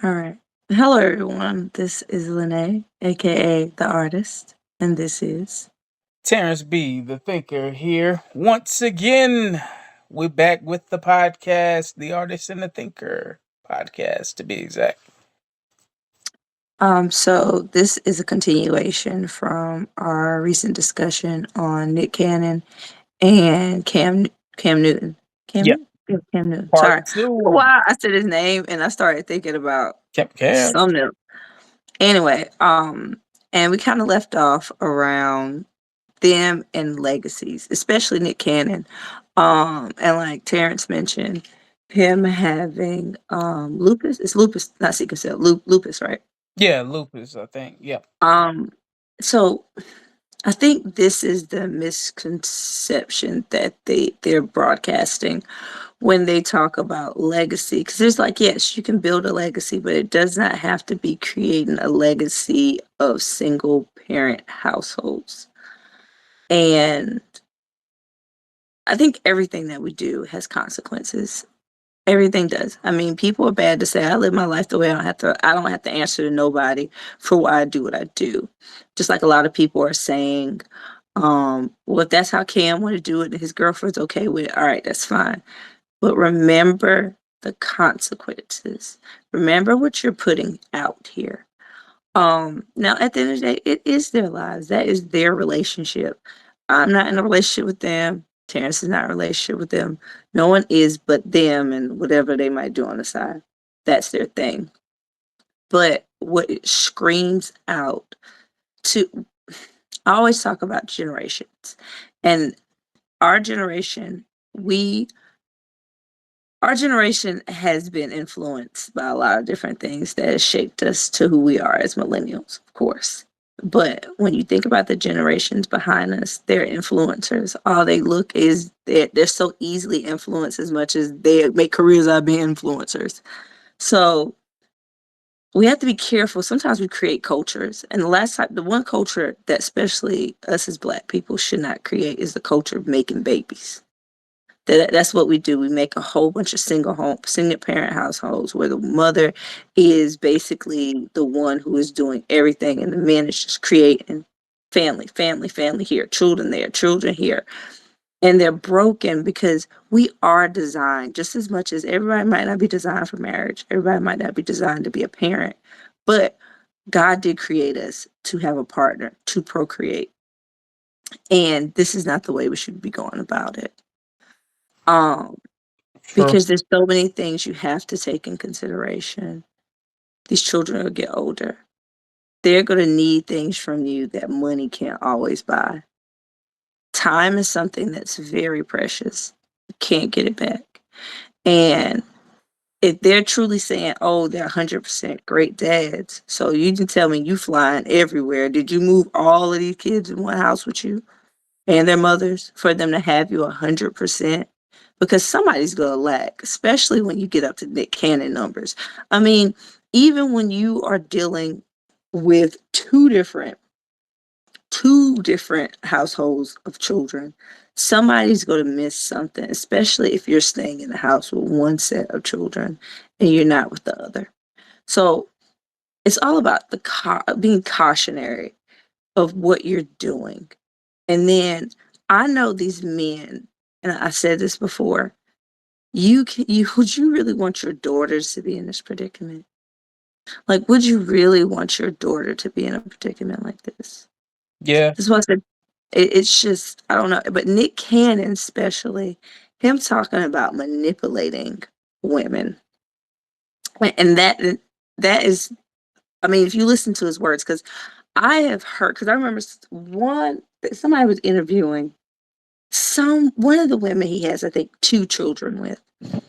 All right. Hello, everyone. This is Lene, aka the artist, and this is. Terrence B, the thinker, here once again. We're back with the podcast, The Artist and the Thinker podcast, to be exact. So this is a continuation from our recent discussion on Nick Cannon and Cam Newton. Cam Yeah, Newton? Yeah, Cam Newton. Sorry. part two. Why I said his name and I started thinking about Cam. something else. Anyway, and we kind of left off around them and legacies, especially Nick Cannon. And like Terrence mentioned, him having lupus. It's lupus, not sickle cell. Lupus, right? Yeah, lupus, I think. Yep. Um, so I think this is the misconception that they're broadcasting when they talk about legacy. Because there's like, yes, you can build a legacy, but it does not have to be creating a legacy of single parent households. And I think everything that we do has consequences. Everything does. I mean, people are bad to say I live my life the way I don't have to answer to nobody for why I do what I do. Just like a lot of people are saying, well, if that's how Cam want to do it and his girlfriend's okay with it, all right, that's fine. But remember the consequences. Remember what you're putting out here. Now at the end of the day, it is their lives. That is their relationship. I'm not in a relationship with them. Terrence is not in a relationship with them. No one is but them and whatever they might do on the side. That's their thing. But what it screams out to I always talk about generations. And our generation, we our generation has been influenced by a lot of different things that has shaped us to who we are as millennials, of course. But when you think about the generations behind us, they're influencers. All they look is they're so easily influenced as much as they make careers out of being influencers. So we have to be careful. Sometimes we create cultures. And the one culture that especially us as Black people should not create is the culture of making babies. That's what we do. We make a whole bunch of single parent households where the mother is basically the one who is doing everything, and the man is just creating family here, children there, children here. And they're broken because we are designed just as much as everybody might not be designed for marriage. Everybody might not be designed to be a parent, but God did create us to have a partner, to procreate. And this is not the way we should be going about it. Um, Sure. because there's so many things you have to take in consideration. These children will get older. They're going to need things from you that money can't always buy. Time is something that's very precious. You can't get it back. And if they're truly saying, oh, they're 100% great dads, so you can tell me you flying everywhere. Did you move all of these kids in one house with you and their mothers for them to have you 100%? Because somebody's going to lack, especially when you get up to Nick Cannon numbers. I mean, even when you are dealing with two different households of children, somebody's going to miss something, especially if you're staying in the house with one set of children and you're not with the other. So it's all about being cautionary of what you're doing. And then I know these men, and I said this before, would you really want your daughters to be in this predicament? Like, would you really want your daughter to be in a predicament like this? Yeah. This was it's just I don't know. But Nick Cannon, especially him talking about manipulating women, and that is, I mean, if you listen to his words, because I have heard, because I remember somebody was interviewing one of the women he has, I think, two children with.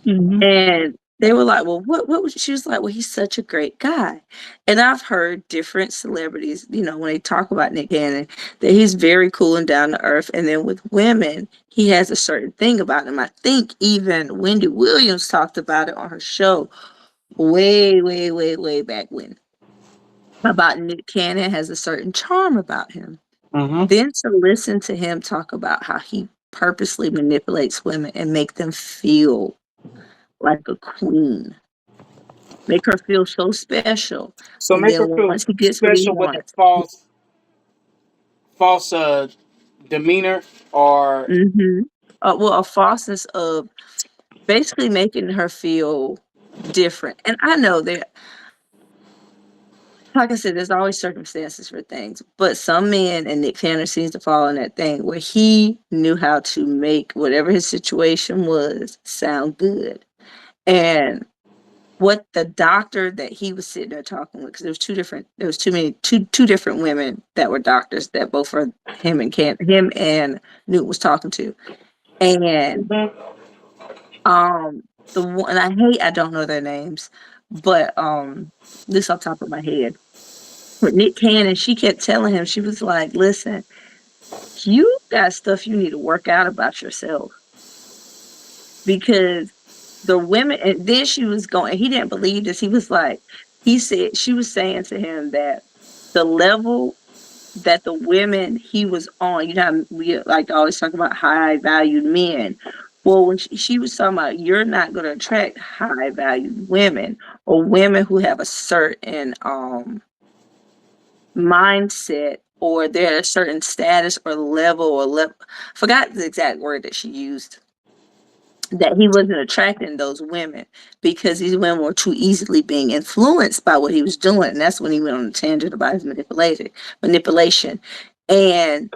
Hmm. And they were like, "Well, what was," she was like, "Well, he's such a great guy." And I've heard different celebrities, when they talk about Nick Cannon, that he's very cool and down to earth. And then with women, he has a certain thing about him. I think even Wendy Williams talked about it on her show way, way, way, way back when. About Nick Cannon has a certain charm about him. Hmm. Then to listen to him talk about how he purposely manipulates women and make them feel like a queen. make her feel so special. So And make her then feel once he gets what he special with a wants, false demeanor or mm-hmm. Well, a falseness of basically making her feel different. And I know that, like I said, there's always circumstances for things, but some men, and Nick Cannon seems to fall in that thing where he knew how to make whatever his situation was sound good. And what the doctor that he was sitting there talking with, because there was two different women that were doctors that both were him and Newt was talking to. And um the one, and I don't know their names, but this off the top of my head. With Nick Cannon, she kept telling him, she was like, listen, you got stuff you need to work out about yourself. Because the women, and then she was going, he didn't believe this. He was like, he said, she was saying to him that the level that the women he was on, you know, how we like to always talk about high valued men. Well, when she was talking about, you're not going to attract high valued women or women who have a certain mindset, or they're at a certain status or level forgot the exact word that she used, that he wasn't attracting those women because these women were too easily being influenced by what he was doing. And that's when he went on a tangent about his manipulation. And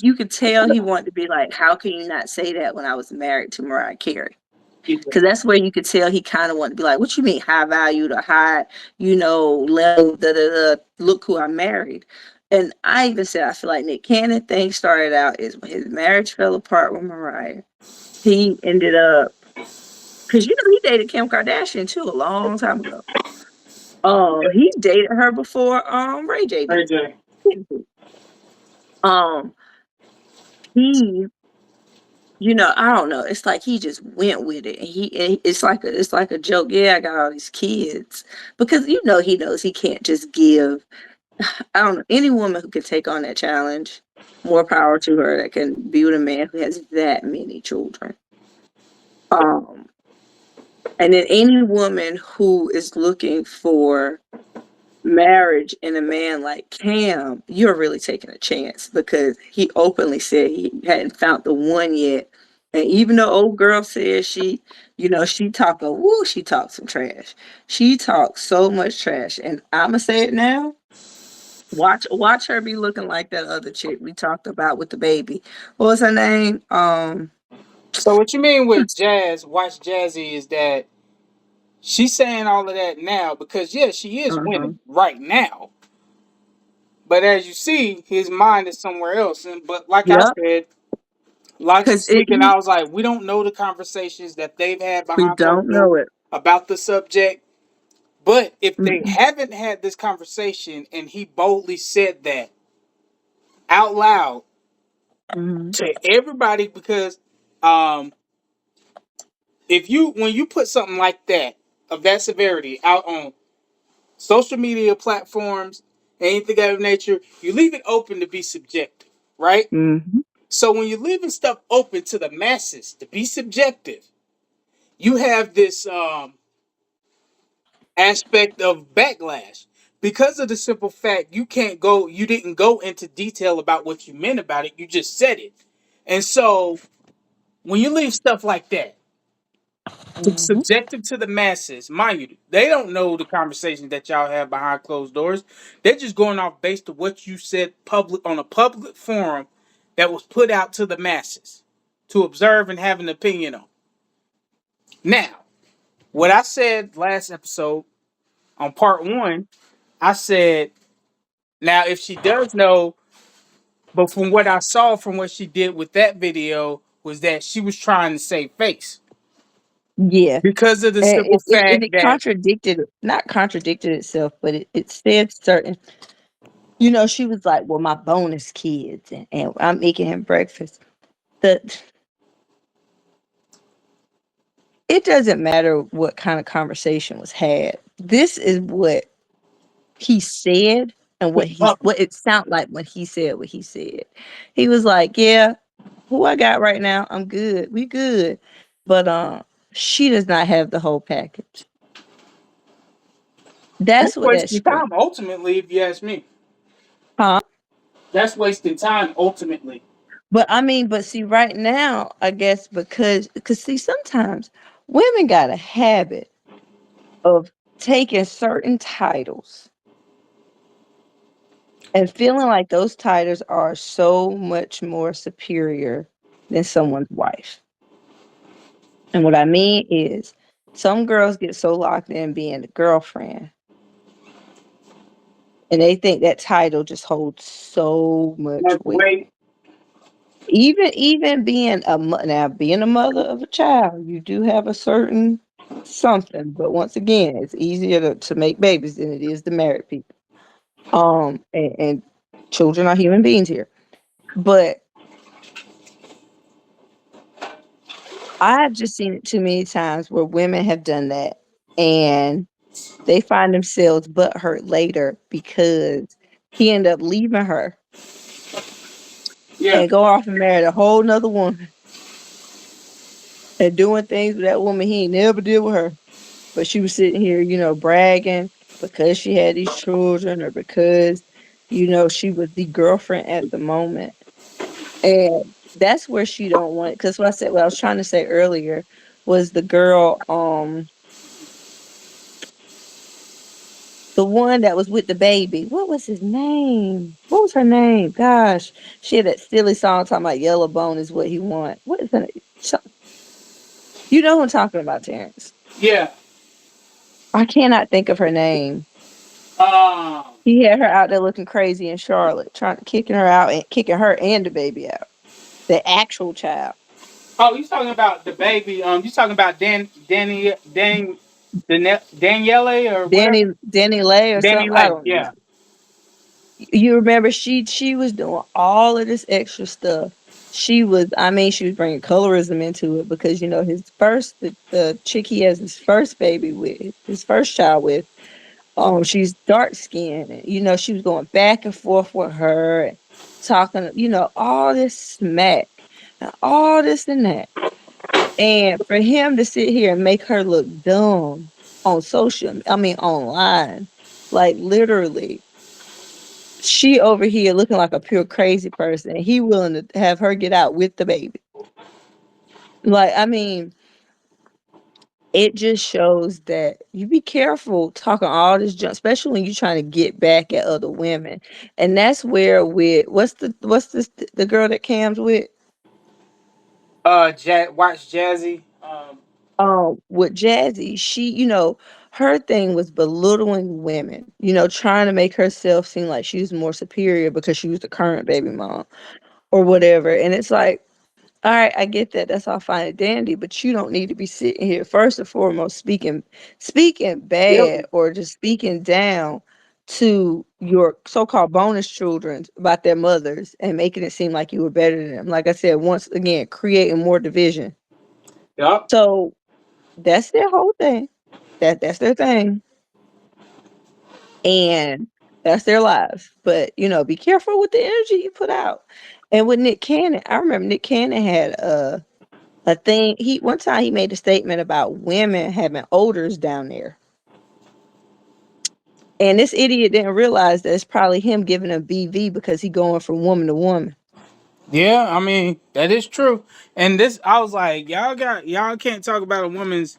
you could tell he wanted to be like, how can you not say that when I was married to Mariah Carey? Because that's where you could tell he kind of wanted to be like, what you mean high valued or high, level, look who I married. And I even said, I feel like Nick Cannon thing started out is when his marriage fell apart with Mariah. He ended up, because he dated Kim Kardashian too a long time ago. He dated her before Ray J did. Um, he, I don't know. It's like he just went with it. It's like a joke. Yeah, I got all these kids because he knows he can't just give. I don't know, any woman who can take on that challenge. More power to her that can be with a man who has that many children. Um, and then any woman who is looking for marriage in a man like Cam, you're really taking a chance because he openly said he hadn't found the one yet. And even though old girl says she talks some trash. She talks so much trash. And I'ma say it now. Watch her be looking like that other chick we talked about with the baby. What was her name? so what you mean with watch Jazzy is that she's saying all of that now because yeah, she is Uh-huh. winning right now. But as you see, his mind is somewhere else. And but like I Yep. said, logic Because speaking, I was like, we don't know the conversations that they've had we behind closed don't doors know it. about the subject. But if they Mm-mm. haven't had this conversation and he boldly said that out loud Mm-hmm. to everybody, because um, if you when you put something like that of that severity out on social media platforms, anything of that nature, you leave it open to be subjective, right? Mm-hmm. So when you're leaving stuff open to the masses to be subjective, you have this aspect of backlash because of the simple fact you didn't go into detail about what you meant about it, you just said it. And so when you leave stuff like that Mm-hmm. subjective to the masses, mind you, they don't know the conversation that y'all have behind closed doors. They're just going off based of what you said public on a public forum that was put out to the masses to observe and have an opinion on. Now, what I said last episode on part one, I said, now if she does know, but from what I saw from what she did with that video was that she was trying to save face Yeah. because of the And simple fact it that not contradicted itself, but it said certain, she was like, well, my bonus kids, and I'm making him breakfast. The It doesn't matter what kind of conversation was had. This is what he said and what it sounded like when he said what he said. He was like, yeah, who I got right now, I'm good. We good. But she does not have the whole package. That's That's what that wasting screams. time. Ultimately, if you ask me, Huh? that's wasting time. Ultimately, But I mean, but see, right now, I guess because see, sometimes women got a habit of taking certain titles and feeling like those titles are so much more superior than someone's wife. And what I mean is, some girls get so locked in being the girlfriend, and they think that title just holds so much much weight. weight. Even being now being a mother of a child, you do have a certain something, but once again, it's easier to make babies than it is to marry people. And children are human beings here. But I've just seen it too many times where women have done that and they find themselves butthurt later because he ended up leaving her Yeah. and go off and marry a whole nother woman and doing things with that woman he ain't never did with her. But she was sitting here, bragging because she had these children or because, she was the girlfriend at the moment. And that's where she don't want it. Because what I was trying to say earlier was the girl, the one that was with the baby. What was his name? What was her name? Gosh, she had that silly song talking about yellow bone is what he want. What is that? You know who I'm talking about, Terrence. Yeah. I cannot think of her name. Um. He had her out there looking crazy in Charlotte, trying kicking her out and kicking her and the baby out. The actual child. Oh, you talking about the baby? You talking about Daniele or whatever? Danny Lay or Danny something. I Lake. don't know. Yeah. You remember she was doing all of this extra stuff. She was bringing colorism into it because his the chick he has his first baby with, his first child with. She's dark skinned, and she was going back and forth with her and talking, all this smack and all this and that. And for him to sit here and make her look dumb on online, like literally, she over here looking like a pure crazy person, and he willing to have her get out with the baby. Like, it just shows that you be careful talking all this junk, especially when you're trying to get back at other women. And that's where with the girl that Cam's with? Watch Jazzy. With Jazzy, she, her thing was belittling women, trying to make herself seem like she was more superior because she was the current baby mom or whatever. And it's like, all right, I get that. That's all fine and dandy, but you don't need to be sitting here first and foremost speaking Yep. bad or just speaking down to your so-called bonus children about their mothers and making it seem like you were better than them. Like I said, once again, creating more division. Yep. So that's their whole thing. That's their thing. And that's their lives. But be careful with the energy you put out. And with Nick Cannon, I remember Nick Cannon had a thing. He one time he made a statement about women having odors down there. And this idiot didn't realize that it's probably him giving them BV because he going from woman to woman. Yeah, I mean that is true. And this, I was like, y'all can't talk about a woman's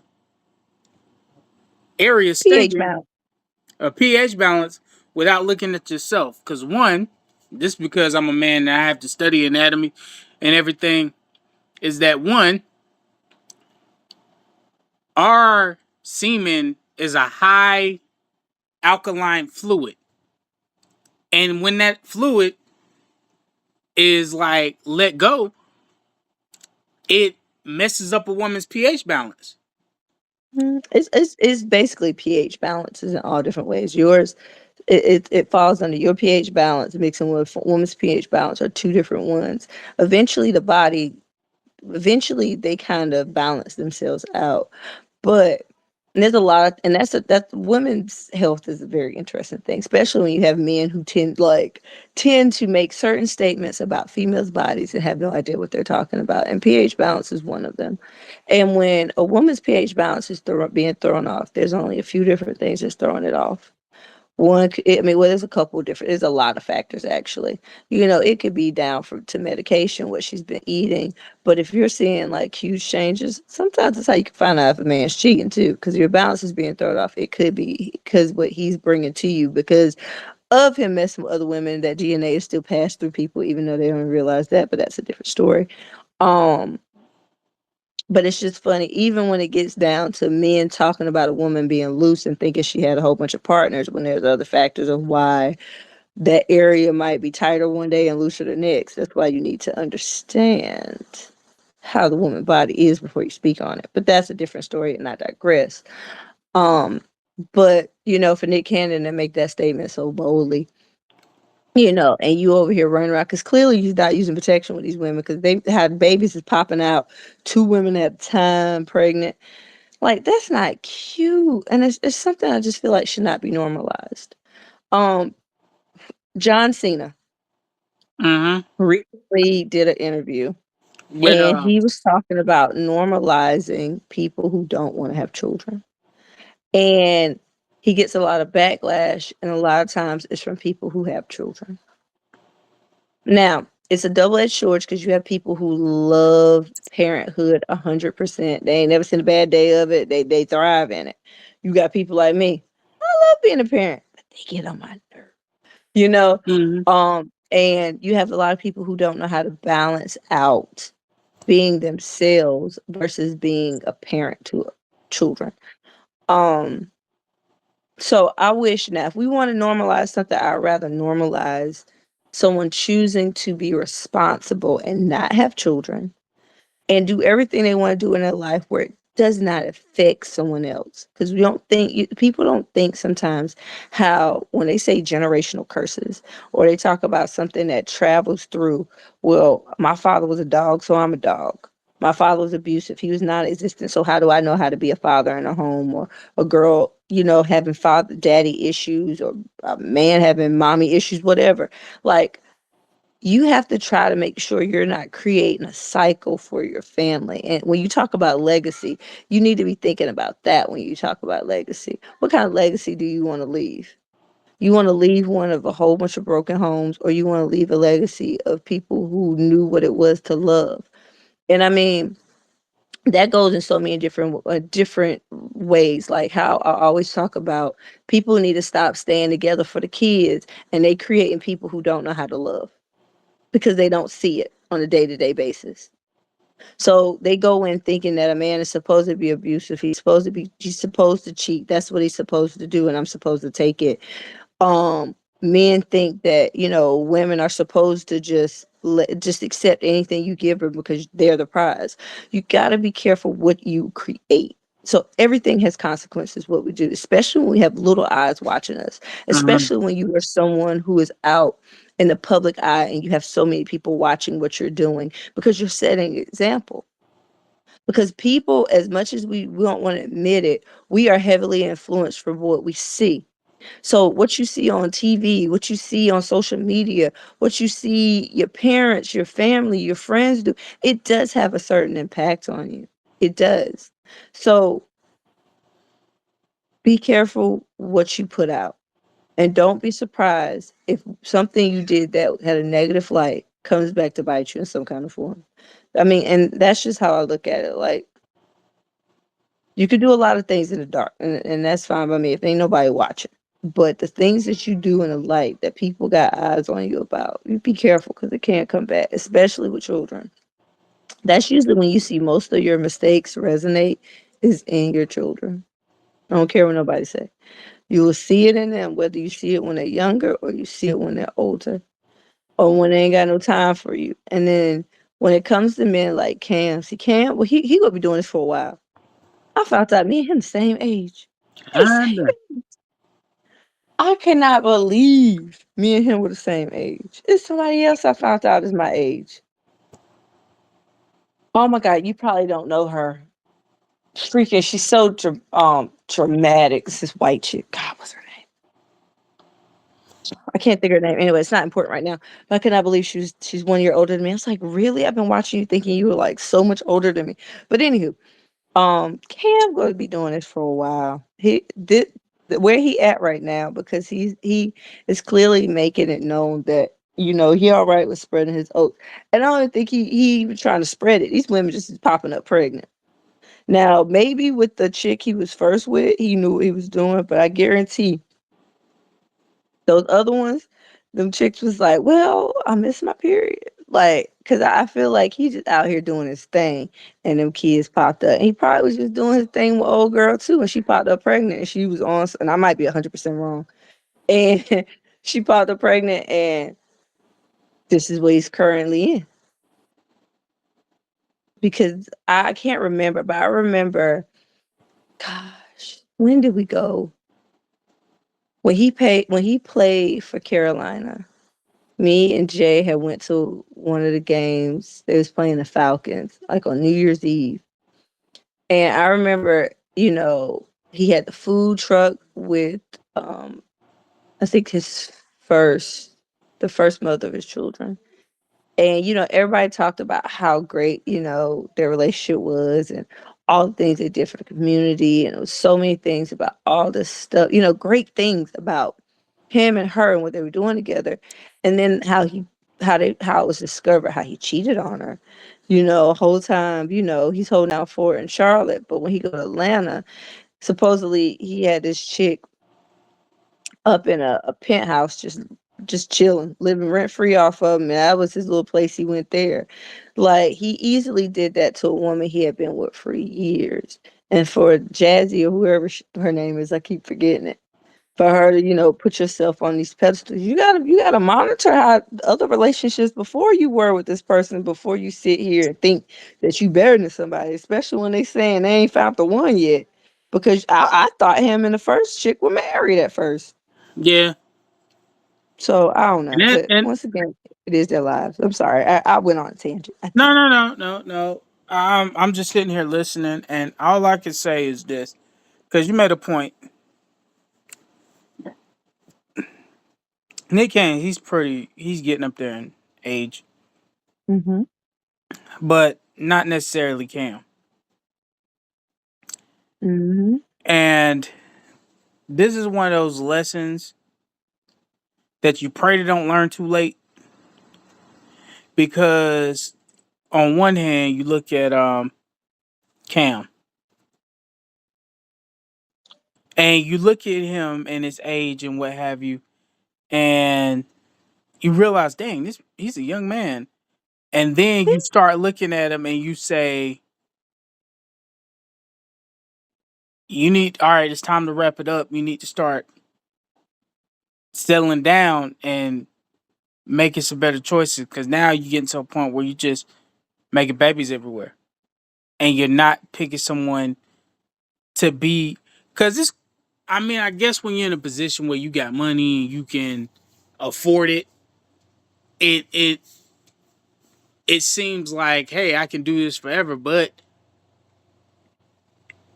area pH stinking, balance. a pH balance, without looking at yourself. Because one, just because I'm a man and I have to study anatomy and everything, is that one, our semen is a high alkaline fluid, and when that fluid is like let go, it messes up a woman's pH balance. It's basically pH balances in all different ways. Yours, it falls under your pH balance. Mixing with woman's pH balance are two different ones. Eventually, eventually they kind of balance themselves out. But And there's a lot of, and that's women's health is a very interesting thing, especially when you have men who tend to make certain statements about females' bodies and have no idea what they're talking about. And pH balance is one of them. And when a woman's pH balance is being thrown off, there's only a few different things that's throwing it off. I mean, well, there's a couple of different, there's a lot of factors actually. It could be down to medication, what she's been eating. But if you're seeing like huge changes, sometimes that's how you can find out if a man's cheating too, because your balance is being thrown off. It could be because what he's bringing to you because of him messing with other women, that DNA is still passed through people, even though they don't realize that. But that's a different story. Um, but it's just funny, even when it gets down to men talking about a woman being loose and thinking she had a whole bunch of partners, when there's other factors of why that area might be tighter one day and looser the next. That's why you need to understand how the woman body is before you speak on it. But that's a different story, and I digress. Um, but for Nick Cannon to make that statement so boldly, and you over here running around because clearly you're not using protection with these women because they had babies is popping out, two women at a time, pregnant. Like that's not cute, and it's something I just feel like should not be normalized. Um, John Cena Mm-hmm. recently did an interview, With and he was talking about normalizing people who don't want to have children. And he gets a lot of backlash, and a lot of times it's from people who have children. Now, it's a double-edged sword because you have people who love parenthood 100%. They ain't never seen a bad day of it. They thrive in it. You got people like me. I love being a parent, but they get on my nerve. You know? mm-hmm. And you have a lot of people who don't know how to balance out being themselves versus being a parent to children. Um, so I wish now if we want to normalize something, I'd rather normalize someone choosing to be responsible and not have children and do everything they want to do in their life where it does not affect someone else. Because people don't think sometimes how when they say generational curses or they talk about something that travels through, well, my father was a dog, so I'm a dog. My father was abusive. He was non-existent. So how do I know how to be a father in a home, or a girl, having father daddy issues, or a man having mommy issues, whatever. Like, you have to try to make sure you're not creating a cycle for your family. And when you talk about legacy, you need to be thinking about that when you talk about legacy. What kind of legacy do you want to leave? You want to leave one of a whole bunch of broken homes, or you want to leave a legacy of people who knew what it was to love? And I mean, that goes in so many different ways. Like how I always talk about, people need to stop staying together for the kids, and they creating people who don't know how to love because they don't see it on a day-to-day basis. So they go in thinking that a man is supposed to be abusive. He's supposed to cheat. That's what he's supposed to do, and I'm supposed to take it. Men think that women are supposed to just accept anything you give her because they're the prize. You got to be careful what you create. So everything has consequences, what we do, especially when we have little eyes watching us, Mm-hmm. especially when you are someone who is out in the public eye and you have so many people watching what you're doing, because you're setting an example. Because people, as much as we don't want to admit it, we are heavily influenced from what we see. So what you see on TV, what you see on social media, what you see your parents, your family, your friends do, it does have a certain impact on you. It does. So be careful what you put out. And don't be surprised if something you did that had a negative light comes back to bite you in some kind of form. I mean, and that's just how I look at it. Like, you could do a lot of things in the dark, and that's fine by me if ain't nobody watching. But the things that you do in the light that people got eyes on you about, you be careful because it can't come back, especially with children. That's usually when you see most of your mistakes resonate is in your children. I don't care what nobody say. You will see it in them, whether you see it when they're younger or you see it when they're older or when they ain't got no time for you. And then when it comes to men like Cam, see Cam, well, he gonna be doing this for a while. I found out me and him the same age. The same. And I cannot believe me and him were the same age. It's somebody else I found out is my age. Oh my God, you probably don't know her. freaking, she's so dramatic. It's this white chick. God, what's her name? I can't think of her name. Anyway, it's not important right now. But I could not believe she's 1 year older than me. I was like, really? I've been watching you thinking you were like so much older than me. But anywho, Cam gonna be doing this for a while. He did where he at right now because he is clearly making it known that he all right with spreading his oats. And I don't even think he even trying to spread it. These women just is popping up pregnant. Now maybe with the chick he was first with, he knew what he was doing, but I guarantee those other ones, them chicks was like, "Well, I missed my period." Like, cause I feel like he just out here doing his thing, and them kids popped up. And he probably was just doing his thing with old girl too, and she popped up pregnant, and she was on. And I might be 100% wrong. And she popped up pregnant, and this is what he's currently in. Because I can't remember, but I remember, gosh, when did we go? When he played for Carolina. Me and Jay had went to one of the games. They was playing the Falcons, like on New Year's Eve. And I remember, he had the food truck with I think the first mother of his children. And everybody talked about how great, their relationship was and all the things they did for the community. And it was so many things about all this stuff, great things about him and her and what they were doing together. And then how it was discovered how he cheated on her. Whole time, he's holding out for her in Charlotte, but when he go to Atlanta, supposedly he had this chick up in a penthouse, just chilling, living rent free off of him. And that was his little place. He went there. Like, he easily did that to a woman he had been with for years. And for Jazzy or whoever her name is, I keep forgetting it. For her to, put yourself on these pedestals, you gotta monitor how other relationships before you were with this person before you sit here and think that you better than somebody, especially when they saying they ain't found the one yet. Because I thought him and the first chick were married at first. Yeah, So I don't and know, that, but and once again, it is their lives. I'm sorry, I went on a tangent. I no, did. no, no, no, no. I'm just sitting here listening, and all I can say is this: because you made a point. Nick Cannon, he's getting up there in age, Mm-hmm. but not necessarily Cam. Mm-hmm. And this is one of those lessons that you pray to don't learn too late, because on one hand, you look at Cam, and you look at him and his age and what have you, and you realize, dang, this he's a young man. And then you start looking at him and you say, you need, all right, it's time to wrap it up. You need to start settling down and making some better choices, because now you're getting to a point where you just making babies everywhere and you're not picking someone to be, because it's, I mean, I guess when you're in a position where you got money and you can afford it, it it seems like, hey, I can do this forever. But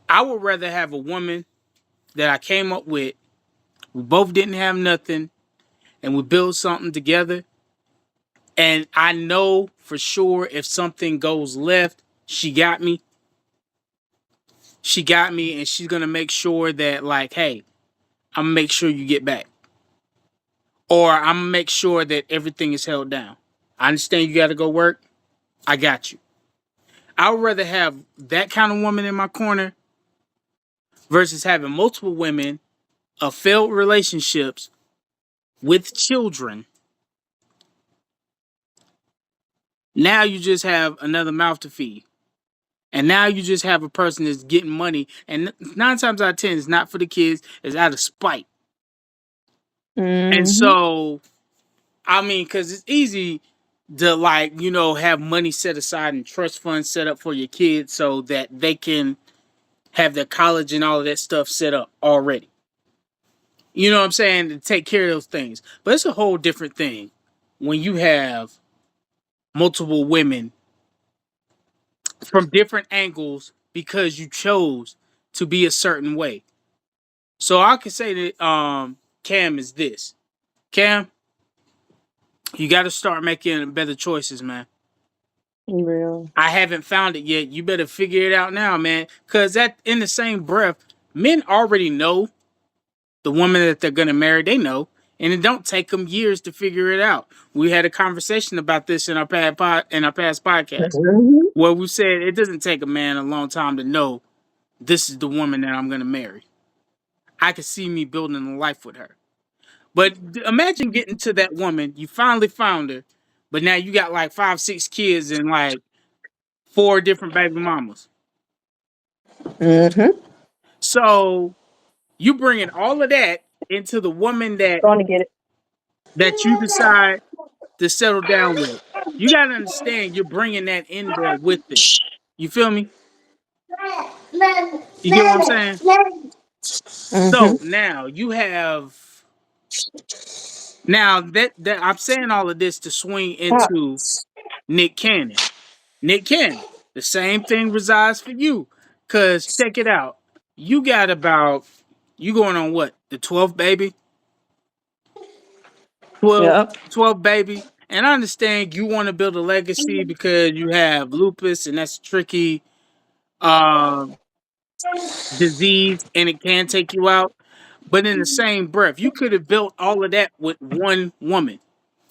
I would rather have a woman that I came up with. We both didn't have nothing, and we build something together. And I know for sure if something goes left, she got me. She got me, and she's gonna make sure that, like, hey, I'm gonna make sure you get back, or I'm gonna make sure that everything is held down. I understand you got to go work. I got you. I would rather have that kind of woman in my corner versus having multiple women of failed relationships with children. Now you just have another mouth to feed. And now you just have a person that's getting money. And 9 times out of 10, it's not for the kids, it's out of spite. And Mm-hmm. so, I mean, because it's easy to, like, have money set aside and trust funds set up for your kids so that they can have their college and all of that stuff set up already. You know what I'm saying? To take care of those things. But it's a whole different thing when you have multiple women from different angles. because you chose to be a certain way. So I could say that Cam is this. Cam, you got to start making better choices, man. Real. I haven't found it yet. You better figure it out now, man. Cause that in the same breath, men already know the woman that they're gonna marry. They know, and it don't take them years to figure it out. We had a conversation about this in our past podcast, Mhm. where we said it doesn't take a man a long time to know this is the woman that I'm gonna marry. I could see me building a life with her. But imagine getting to that woman, you finally found her, but now you got like 5, 6 kids and like 4 different baby mamas. Mhm. So you bringing all of that into the woman Going to get it. that you decide to settle down with. You gotta understand, you're bringing that in there with it. You feel me? You get what I'm saying? Mhm. So now you have now that I'm saying all of this to swing Stop. into Nick Cannon. Nick Cannon, the same thing resides for you. Cause check it out. You got about you going on what? The 12th baby? 12, Yep. 12 baby. And I understand you want to build a legacy because you have lupus and that's tricky um disease and it can take you out. But in the same breath, you could have built all of that with one woman.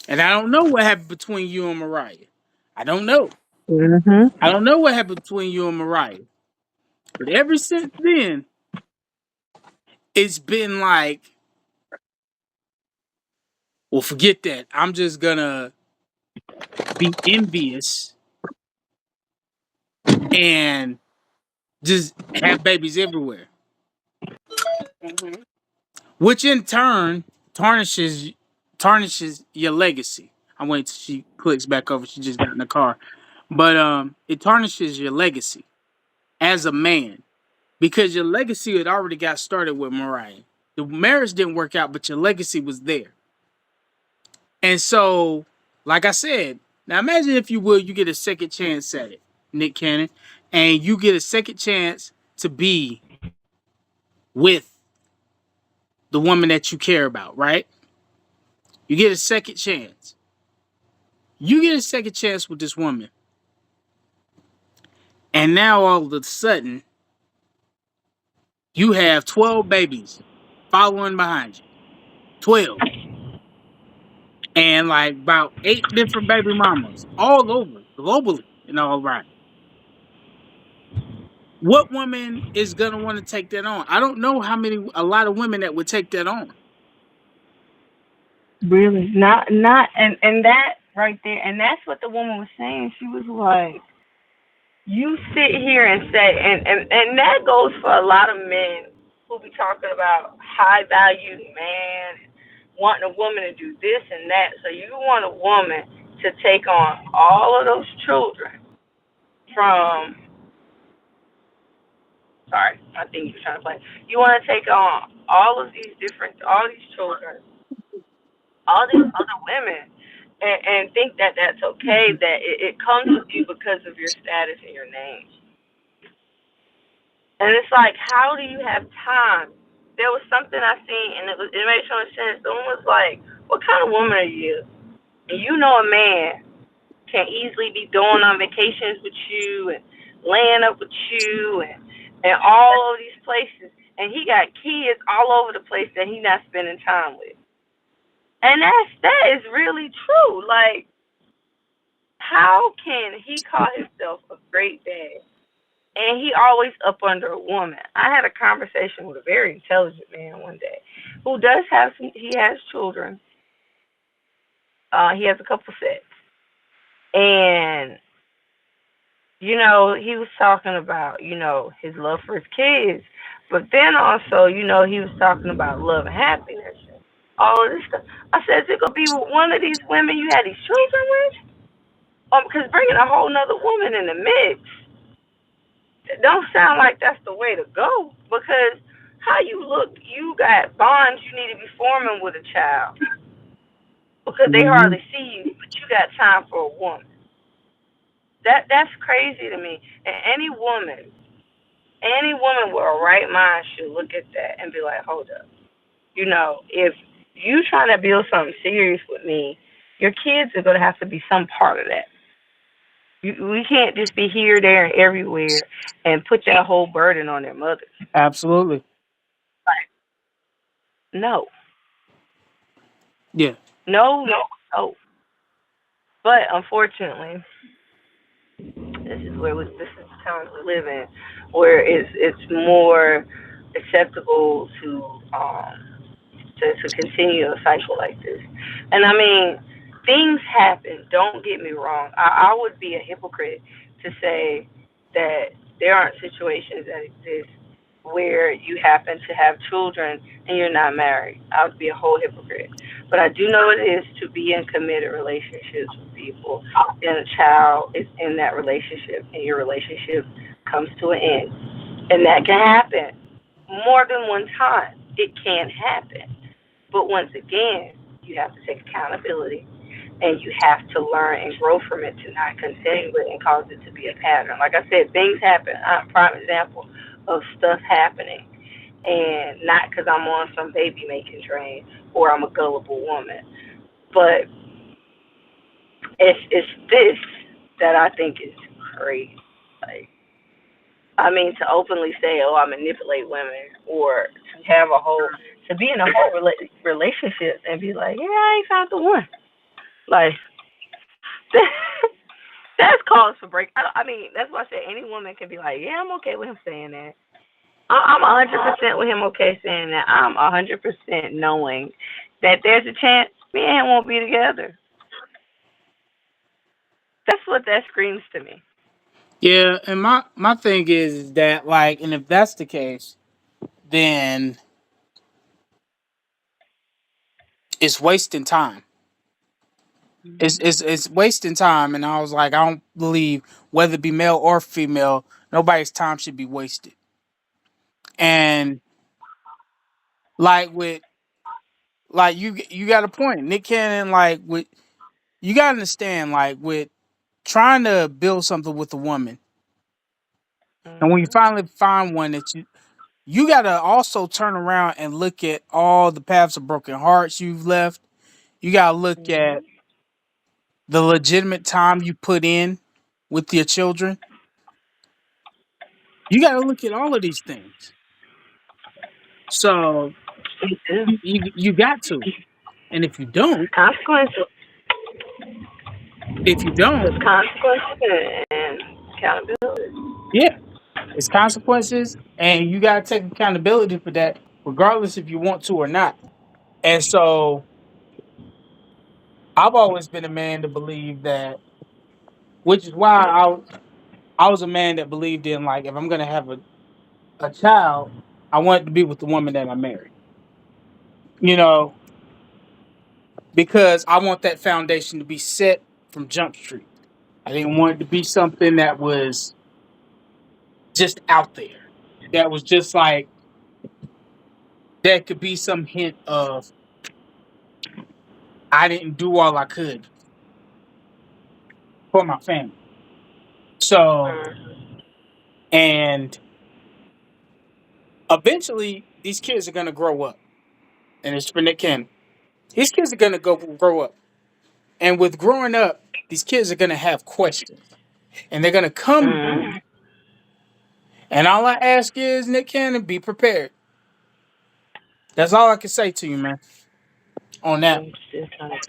And I don't know what happened between you and Mariah. I don't know. Mhm. I don't know what happened between you and Mariah. But ever since then, it's been like, well, forget that. I'm just gonna be envious and just have babies everywhere. Mhm. Which in turn tarnishes your legacy. I'm waiting till she clicks back over. She just got in the car. But it tarnishes your legacy as a man because your legacy had already got started with Mariah. The marriage didn't work out, but your legacy was there. And so, like I said, now imagine if you will, you get a second chance at it, Nick Cannon, and you get a second chance to be with the woman that you care about, right? You get a second chance. You get a second chance with this woman, and now all of a sudden, you have 12 babies following behind you. 12. And like about 8 different baby mamas all over globally and all right. What woman is gonna want to take that on? I don't know a lot of women that would take that on. Really, not, and that right there, and that's what the woman was saying. She was like, "You sit here and say," and that goes for a lot of men who be talking about high value man, wanting a woman to do this and that. So you want a woman to take on all of those children from. Sorry, I think you're trying to play. You want to take on all these children, all these other women, and think that that's okay, that it comes with you because of your status and your name. And it's like, how do you have time? There was something I seen, and it made so much sense. Someone was like, "What kind of woman are you?" And you know, a man can easily be going on vacations with you and laying up with you and all of these places, and he got kids all over the place that he not spending time with. And that is really true. Like, how can he call himself a great dad? And he always up under a woman. I had a conversation with a very intelligent man one day who does have he has children. He has a couple sets. And, he was talking about, his love for his kids. But then also, he was talking about love and happiness and all of this stuff. I said, is it going to be with one of these women you had these children with? Because bringing a whole nother woman in the mix, it don't sound like that's the way to go. Because how you look, you got bonds you need to be forming with a child because they Mhm. hardly see you, but you got time for a woman. That's crazy to me. And any woman, Any woman with a right mind should look at that and be like, hold up. If you trying to build something serious with me, your kids are going to have to be some part of that. We can't just be here, there, and everywhere and put that whole burden on their mothers. Absolutely. No, Yeah. no, no, no. But unfortunately, this is the times we live in, where it's more acceptable to continue a cycle like this. And I mean, things happen. Don't get me wrong. I would be a hypocrite to say that there aren't situations that exist where you happen to have children and you're not married. I would be a whole hypocrite. But I do know what it is to be in committed relationships with people. And a child is in that relationship and your relationship comes to an end. And that can happen more than one time. It can happen. But once again, you have to take accountability and you have to learn and grow from it to not continue it and cause it to be a pattern. Like I said, things happen. I'm a prime example of stuff happening. And not because I'm on some baby making train or I'm a gullible woman. But it's this that I think is crazy. Like, I mean, to openly say, "Oh, I manipulate women," or to have a whole, to be in a whole relationship and be like, "Yeah, I ain't found the one." Like that, that's cause for break. I mean, that's why I say any woman can be like, "Yeah, I'm okay with him saying that." I'm 100% with him okay saying that. I'm 100% knowing that there's a chance me and him won't be together. That's what that screams to me. Yeah, and my thing is that, like, and if that's the case, then it's wasting time. It's wasting time, and I was like, I don't believe whether it be male or female, nobody's time should be wasted. And like with like you got a point, Nick Cannon. Like with you got to understand, like with trying to build something with a woman, and when you Mhm. finally find one that you got to also turn around and look at all the paths of broken hearts you've left. You got to look at Mhm. the legitimate time you put in with your children. You got to look at all of these things. So Me too. you got to, and if you don't, Consequences. if you don't, There's consequences and accountability. yeah, it's consequences, and you got to take accountability for that, regardless if you want to or not. And so I've always been a man to believe that, which is why I was a man that believed in, like, if I'm gonna have a child, I want it to be with the woman that I married. You know, because I want that foundation to be set from Jump Street. I didn't want it to be something that was just out there. That was just like that could be some hint of I didn't do all I could for my family. So, Mm. and eventually these kids are gonna grow up. And it's for Nick Cannon. These kids are gonna go grow up. And with growing up, these kids are gonna have questions. And they're gonna come to you. Mm. And all I ask is, Nick Cannon, be prepared. That's all I can say to you, man. On that. It's just like,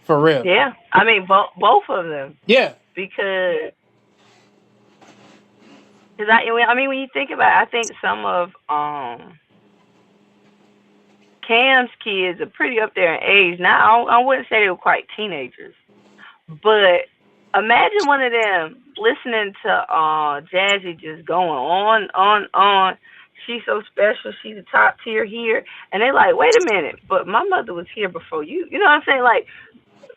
For real. yeah. I mean, both of them Yeah. because I mean when you think about it, I think some of Cam's kids are pretty up there in age. Now I wouldn't say they were quite teenagers, but imagine one of them listening to Jazzy just going on. She's so special. She's a top tier here, and they like, wait a minute, but my mother was here before you. You know what I'm saying? Like,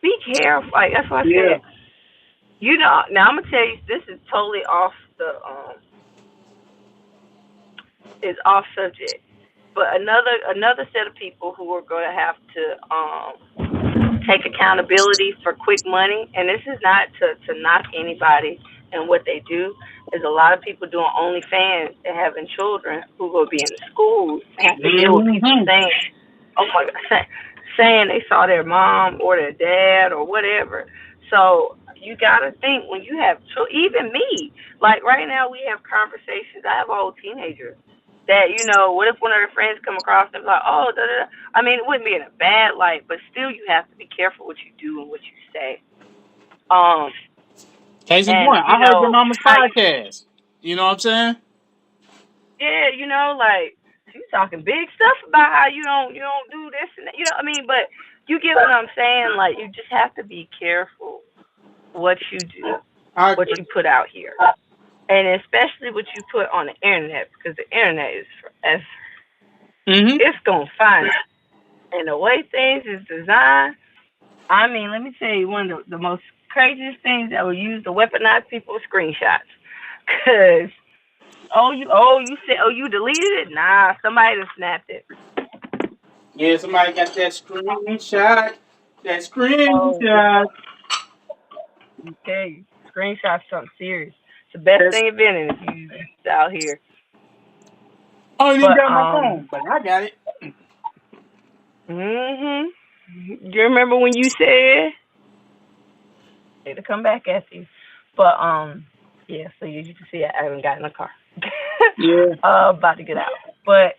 be careful. Like that's what I Yeah. said. Now I'm gonna tell you, this is totally off the is off subject. But another set of people who are going to have to take accountability for quick money, and this is not to knock anybody and what they do, There's a lot of people doing OnlyFans and having children who will be in the schools and have to deal with people Hmm. saying, "Oh my God," saying they saw their mom or their dad or whatever. So you gotta think when you have even me, like right now we have conversations. I have old teenagers that what if one of their friends come across and be like, oh, da da da. I mean, it wouldn't be in a bad light, but still you have to be careful what you do and what you say. Um, Case in and point, I heard your mama's how podcast. You know what I'm saying? yeah, like she's talking big stuff about how you don't do this and that, I mean, but you get what I'm saying. Like you just have to be careful what you do, I what agree. you put out here, and especially what you put on the internet because the internet is as Mm-hmm. it's gonna find you. And the way things is designed, I mean, let me tell you one of the most craziest things that were used to weaponize people's screenshots. Cause you said you deleted it? Nah, somebody just snapped it. Yeah, somebody got that screenshot. That Oh, screenshot. okay. Screenshot something serious. It's the best That's, thing invented if you out here. I ain't even But got my phone, but I got it. mhm. Do you remember when you said it'll come back at you? But yeah. So you can see I haven't got in the car. Yeah. About to get out. But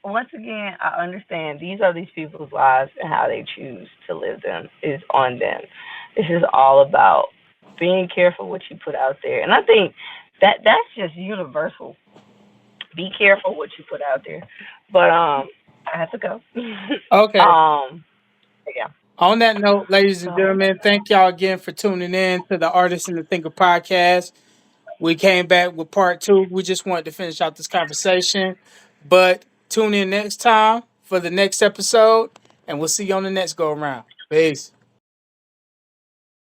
once again, I understand these are these people's lives and how they choose to live them is on them. This is all about being careful what you put out there, and I think that's just universal. Be careful what you put out there. But I have to go. Okay. um, yeah. On that note, ladies and So gentlemen, thank y'all again for tuning in to the Artist and the Thinker podcast. We came back with part two. We just wanted to finish out this conversation. But tune in next time for the next episode, and we'll see you on the next go around. Peace.